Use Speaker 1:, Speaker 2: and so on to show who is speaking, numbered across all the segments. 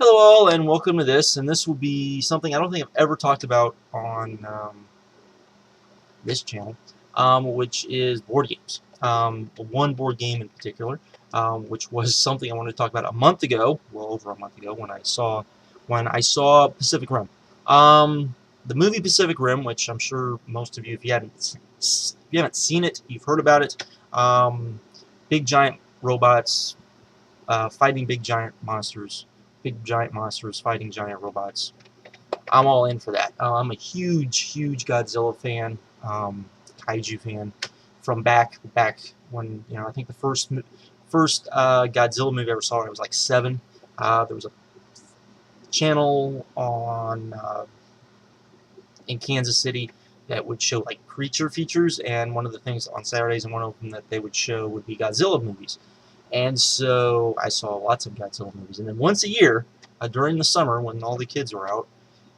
Speaker 1: Hello all and welcome to this, and this will be something I don't think I've ever talked about on this channel, which is board games. One board game in particular, which was something I wanted to talk about a month ago, well over a month ago, when I saw Pacific Rim. The movie Pacific Rim, which I'm sure most of you, if you haven't seen it, you've heard about it. Big giant robots fighting big giant monsters fighting giant robots. I'm all in for that. I'm a huge Godzilla fan, kaiju fan, from back when, I think the first Godzilla movie I ever saw when I was like 7. There was a channel on in Kansas City that would show like creature features, and one of the things on Saturdays, and one of them that they would show would be Godzilla movies. And so I saw lots of Godzilla movies. And then once a year, during the summer, when all the kids were out,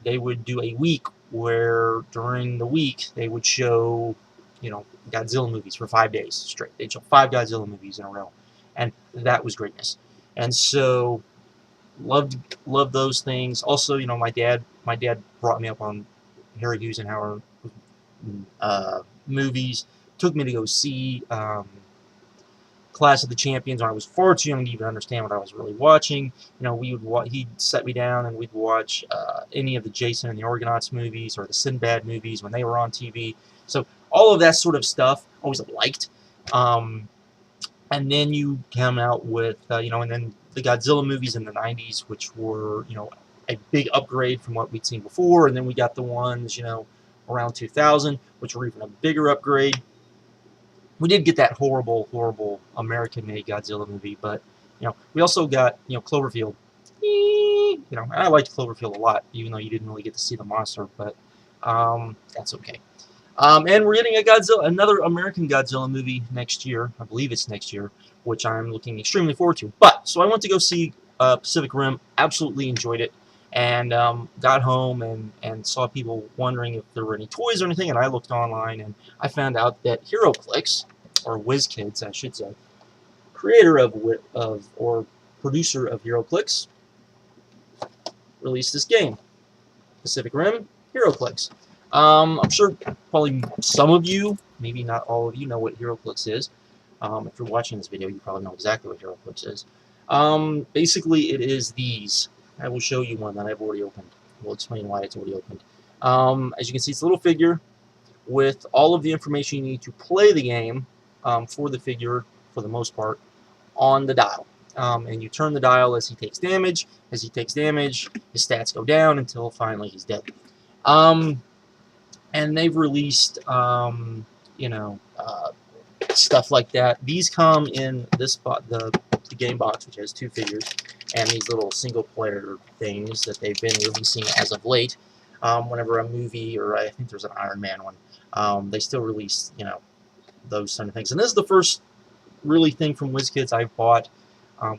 Speaker 1: they would do a week where during the week they would show, Godzilla movies for 5 days straight. They'd show 5 Godzilla movies in a row. And that was greatness. And so loved those things. Also, my dad brought me up on Harry Hughes and Howard movies. Took me to go see Clash of the Champions when I was far too young to even understand what I was really watching. He'd set me down and we'd watch any of the Jason and the Argonauts movies or the Sinbad movies when they were on TV. So all of that sort of stuff I always liked. And then you come out with, and then the Godzilla movies in the 90s, which were, a big upgrade from what we'd seen before. And then we got the ones, around 2000, which were even a bigger upgrade. We did get that horrible American-made Godzilla movie, but we also got Cloverfield. I liked Cloverfield a lot, even though you didn't really get to see the monster, but that's okay. And we're getting another American Godzilla movie next year. I believe it's next year, which I'm looking extremely forward to. So I went to go see Pacific Rim. Absolutely enjoyed it. And got home and saw people wondering if there were any toys or anything, and I looked online and I found out that Heroclix, or WizKids I should say, creator or producer of Heroclix, released this game, Pacific Rim Heroclix. I'm sure probably some of you, maybe not all of you, know what Heroclix is. If you're watching this video, you probably know exactly what Heroclix is. Basically, it is these. I will show you one that I've already opened. We'll explain why it's already opened. As you can see, it's a little figure with all of the information you need to play the game for the figure, for the most part, on the dial. And you turn the dial as he takes damage. As he takes damage, his stats go down until finally he's dead. And they've released, stuff like that. These come in this the game box, which has 2 figures, and these little single-player things that they've been releasing as of late. Whenever a movie, or I think there's an Iron Man one, they still release, those kind of things. And this is the first really thing from WizKids I've bought. I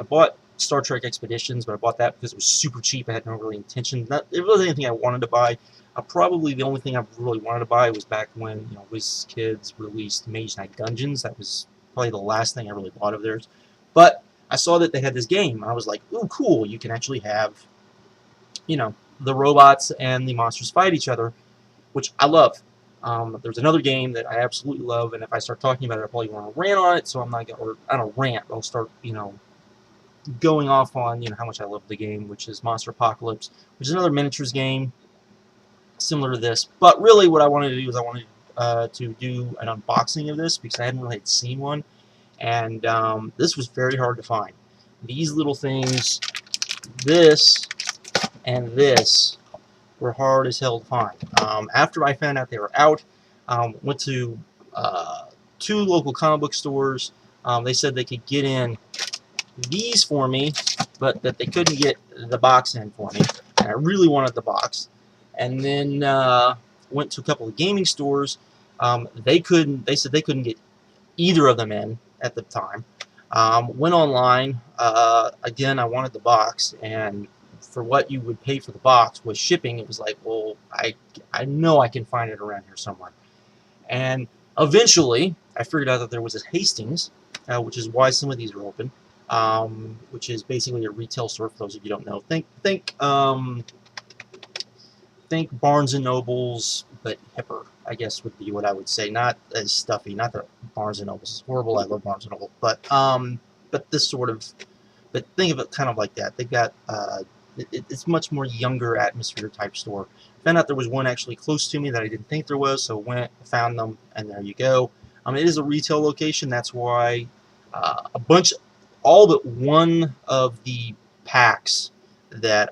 Speaker 1: bought Star Trek Expeditions, but I bought that because it was super cheap. I had no really intention. It wasn't anything I wanted to buy. Probably the only thing I really wanted to buy was back when WizKids released Mage Knight Dungeons. That was probably the last thing I really bought of theirs. But I saw that they had this game, and I was like, ooh, cool, you can actually have, the robots and the monsters fight each other, which I love. There's another game that I absolutely love, and if I start talking about it, I probably want to rant on it, so I'm not going to, or I don't rant, I'll start, going off on, how much I love the game, which is Monster Apocalypse, which is another miniatures game, similar to this. But really what I wanted to do is I wanted to do an unboxing of this, because I hadn't really seen one. And this was very hard to find. These little things, this and this, were hard as hell to find. After I found out they were out, went to 2 local comic book stores. They said they could get in these for me, but that they couldn't get the box in for me. And I really wanted the box. And then went to a couple of gaming stores. They said they couldn't get either of them in at the time. Went online. Again, I wanted the box, and for what you would pay for the box with shipping, it was like, well, I know I can find it around here somewhere. And eventually, I figured out that there was a Hastings, which is why some of these are open. which is basically a retail store for those of you who don't know. Think Barnes and Nobles, but hipper, I guess would be what I would say. Not as stuffy. Not that Barnes and Nobles is horrible. I love Barnes and Noble, but this sort of, but think of it kind of like that. They got it's much more younger atmosphere type store. Found out there was one actually close to me that I didn't think there was, so went, found them, and there you go. It is a retail location. That's why all but one of the packs that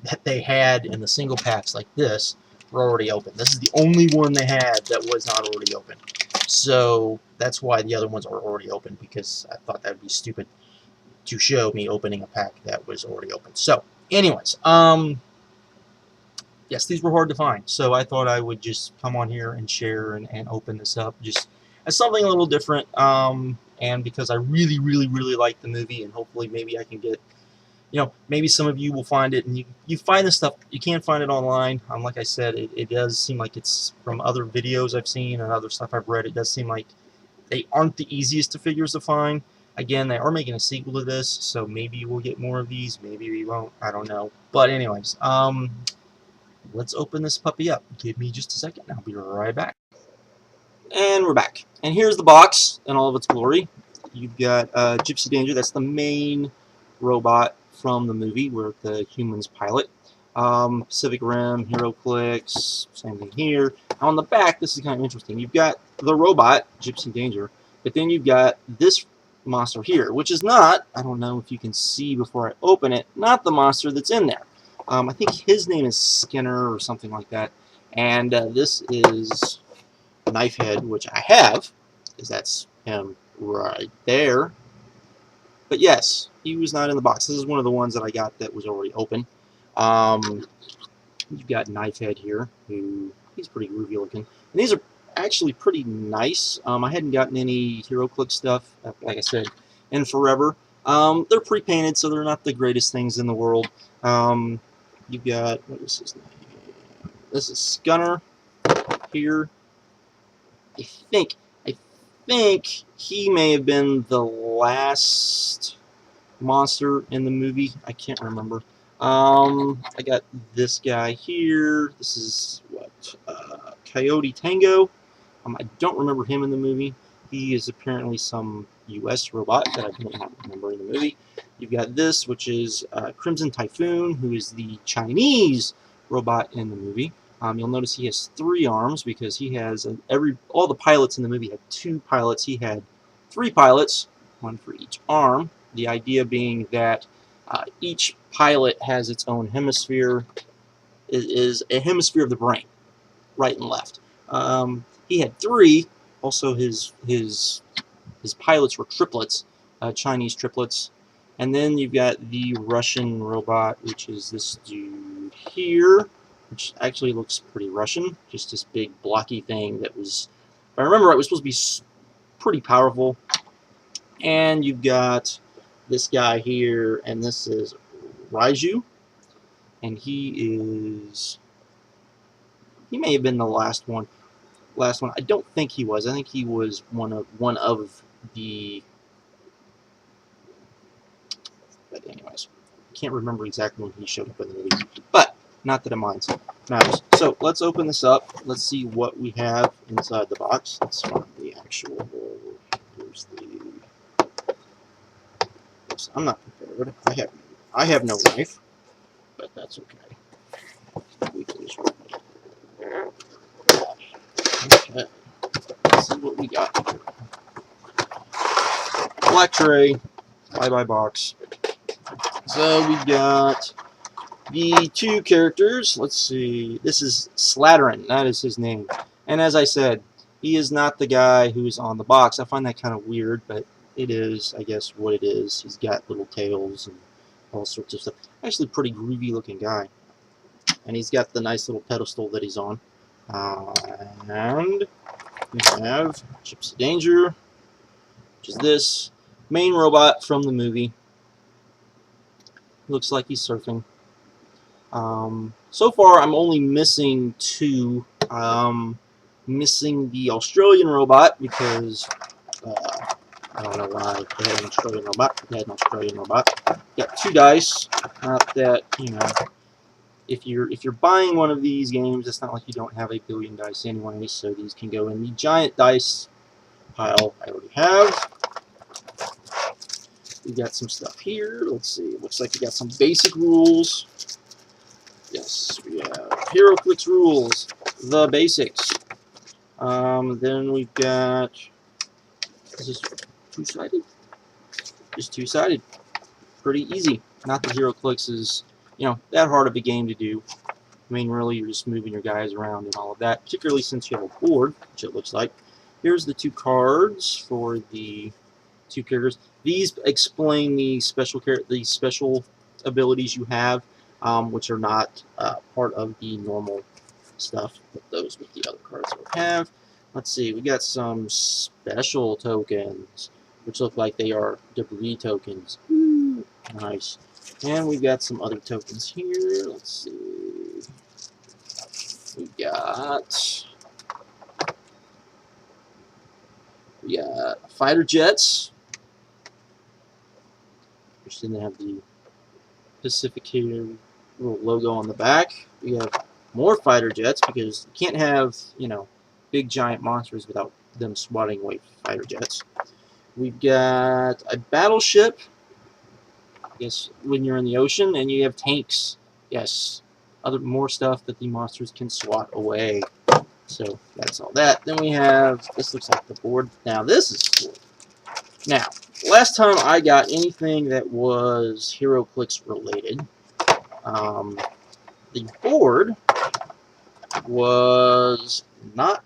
Speaker 1: that they had in the single packs like this were already open. This is the only one they had that was not already open. So that's why the other ones are already open, because I thought that would be stupid to show me opening a pack that was already open. So anyways, yes, these were hard to find, so I thought I would just come on here and share and open this up just as something a little different, and because I really, really, really like the movie, and hopefully maybe I can get, maybe some of you will find it, and you find this stuff, you can't find it online. Like I said, it does seem like it's from other videos I've seen and other stuff I've read, it does seem like they aren't the easiest of figures to find. Again, they are making a sequel to this, so maybe we'll get more of these, maybe we won't, I don't know. But anyways, let's open this puppy up. Give me just a second, I'll be right back. And we're back. And here's the box in all of its glory. You've got Gypsy Danger, that's the main robot from the movie where the humans pilot. Pacific Rim Heroclix, same thing here. Now on the back, this is kind of interesting. You've got the robot, Gypsy Danger, but then you've got this monster here, which is not, I don't know if you can see before I open it, not the monster that's in there. I think his name is Skinner or something like that. And this is Knifehead, which I have, because that's him right there. But yes, he was not in the box. This is one of the ones that I got that was already open. You've got Knifehead here, who he's pretty groovy looking. And these are actually pretty nice. I hadn't gotten any HeroClix stuff, like I said, in forever. They're pre-painted, so they're not the greatest things in the world. You've got, what is his name? This is Skinner here. I think he may have been the last monster in the movie. I can't remember. I got this guy here. This is what, Coyote Tango. I don't remember him in the movie. He is apparently some U.S. robot that I don't remember in the movie. You've got this, which is Crimson Typhoon, who is the Chinese robot in the movie. You'll notice he has 3 arms because he has all the pilots in the movie had 2 pilots. He had 3 pilots, 1 for each arm. The idea being that each pilot has its own hemisphere. It is a hemisphere of the brain, right and left. He had 3. Also, his pilots were triplets, Chinese triplets. And then you've got the Russian robot, which is this dude here, which actually looks pretty Russian. Just this big blocky thing that was, if I remember right, was supposed to be pretty powerful. And you've got this guy here, and this is Raiju, and he may have been the last one. I don't think he was. I think he was one of the. But anyways, I can't remember exactly when he showed up in the movie. But not that it matters. So let's open this up. Let's see what we have inside the box. Let's find the actual. Here's the. Oops, I'm not prepared. I have no knife, but that's okay. We can just. Okay. Let's see what we got here. Black tray, bye-bye box. So we got the 2 characters. Let's see. This is Slatterin. That is his name. And as I said, he is not the guy who's on the box. I find that kind of weird, but it is, I guess, what it is. He's got little tails and all sorts of stuff. Actually, pretty groovy looking guy. And he's got the nice little pedestal that he's on. And we have Gypsy Danger, which is this main robot from the movie. Looks like he's surfing. So far, I'm only missing 2. Missing the Australian robot because I don't know why they had an Australian robot. They had an Australian robot. Got 2 dice. Not that, you know, if you're buying one of these games, it's not like you don't have a billion dice anyway, so these can go in the giant dice pile I already have. We got some stuff here. Let's see. It looks like we got some basic rules. Yes, we have Heroclix rules, the basics. Then we've got. Is this 2-sided? Just 2-sided. Pretty easy. Not that Heroclix is, you know, that hard of a game to do. I mean, really, you're just moving your guys around and all of that, particularly since you have a board, which it looks like. Here's the 2 cards for the 2 characters. These explain the special abilities you have, which are not part of the normal stuff. Put those with the other cards that we have. Let's see, we got some special tokens, which look like they are debris tokens. Ooh, nice. And we've got some other tokens here. Let's see. We got fighter jets. Which didn't have the Pacific Rim little logo on the back. We have more fighter jets because you can't have, you know, big giant monsters without them swatting away fighter jets. We've got a battleship. I guess when you're in the ocean, and you have tanks. Yes, more stuff that the monsters can swat away. So that's all that. Then we have, this looks like the board. Now this is cool. Now, last time I got anything that was Heroclix related, the board was not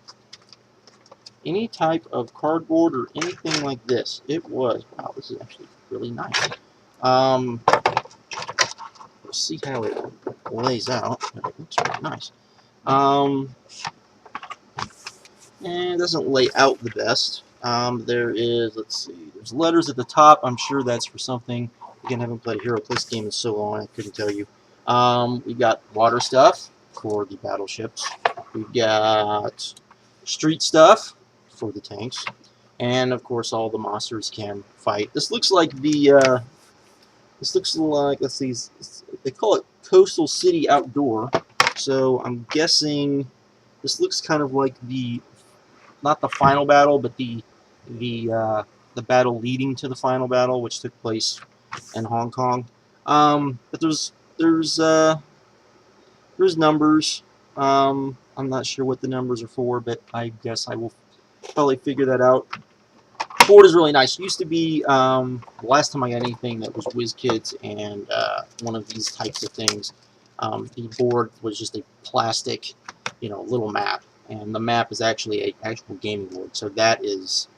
Speaker 1: any type of cardboard or anything like this. It was, wow, this is actually really nice. We'll see how it lays out. It looks really nice. And it doesn't lay out the best. There is, let's see, there's letters at the top. I'm sure that's for something. Again, I haven't played a Heroclix game in so long, I couldn't tell you. We got water stuff for the battleships. We've got street stuff for the tanks. And, of course, all the monsters can fight. This looks like the, let's see, they call it Coastal City Outdoor. So I'm guessing this looks kind of like not the final battle, but the battle leading to the final battle, which took place in Hong Kong. But there's numbers. I'm not sure what the numbers are for, but I guess I will probably figure that out. The board is really nice. It used to be, the last time I got anything that was WizKids and one of these types of things, the board was just a plastic, you know, little map. And the map is actually an actual gaming board, so that is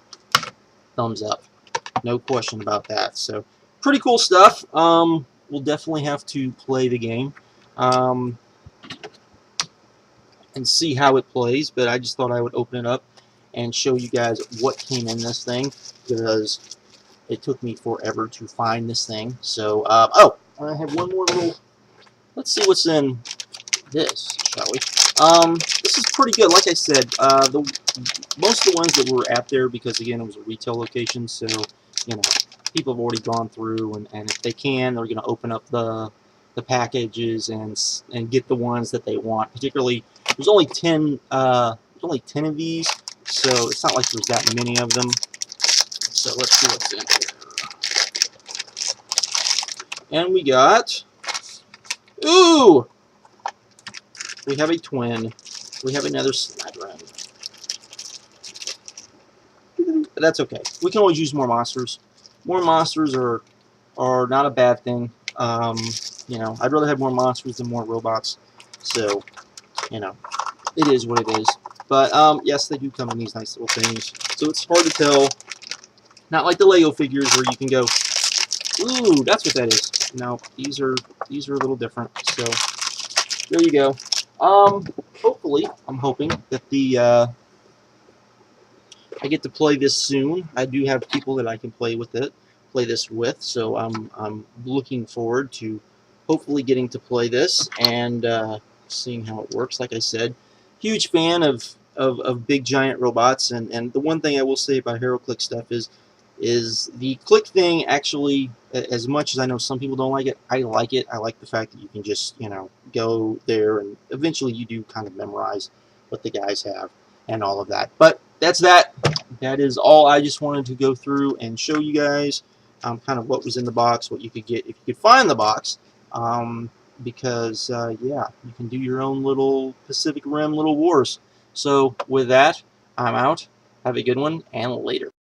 Speaker 1: thumbs up. No question about that. So, pretty cool stuff. We'll definitely have to play the game and see how it plays, but I just thought I would open it up and show you guys what came in this thing, because it took me forever to find this thing. So, oh, I have one more little, let's see what's in this, shall we? This is pretty good. Like I said, most of the ones that were out there, because again it was a retail location, so you know people have already gone through, and if they can, they're going to open up the packages and get the ones that they want. Particularly, there's only 10 of these, so it's not like there's that many of them. So let's see what's in here. And we got, ooh! We have a twin. We have another Slytherin. But that's okay. We can always use more monsters. More monsters are not a bad thing. You know, I'd rather have more monsters than more robots. So, you know, it is what it is. But yes, they do come in these nice little things. So it's hard to tell. Not like the Lego figures where you can go, ooh, that's what that is. No, these are a little different. So there you go. Hopefully, I'm hoping that I get to play this soon. I do have people that I can play this with, so I'm looking forward to hopefully getting to play this and seeing how it works. Like I said, huge fan of big giant robots, and the one thing I will say about Heroclix stuff is is the click thing actually, as much as I know some people don't like it, I like it. I like the fact that you can just, go there and eventually you do kind of memorize what the guys have and all of that. But that's that. That is all I just wanted to go through and show you guys kind of what was in the box, what you could get if you could find the box. Because, yeah, you can do your own little Pacific Rim little wars. So with that, I'm out. Have a good one, and later.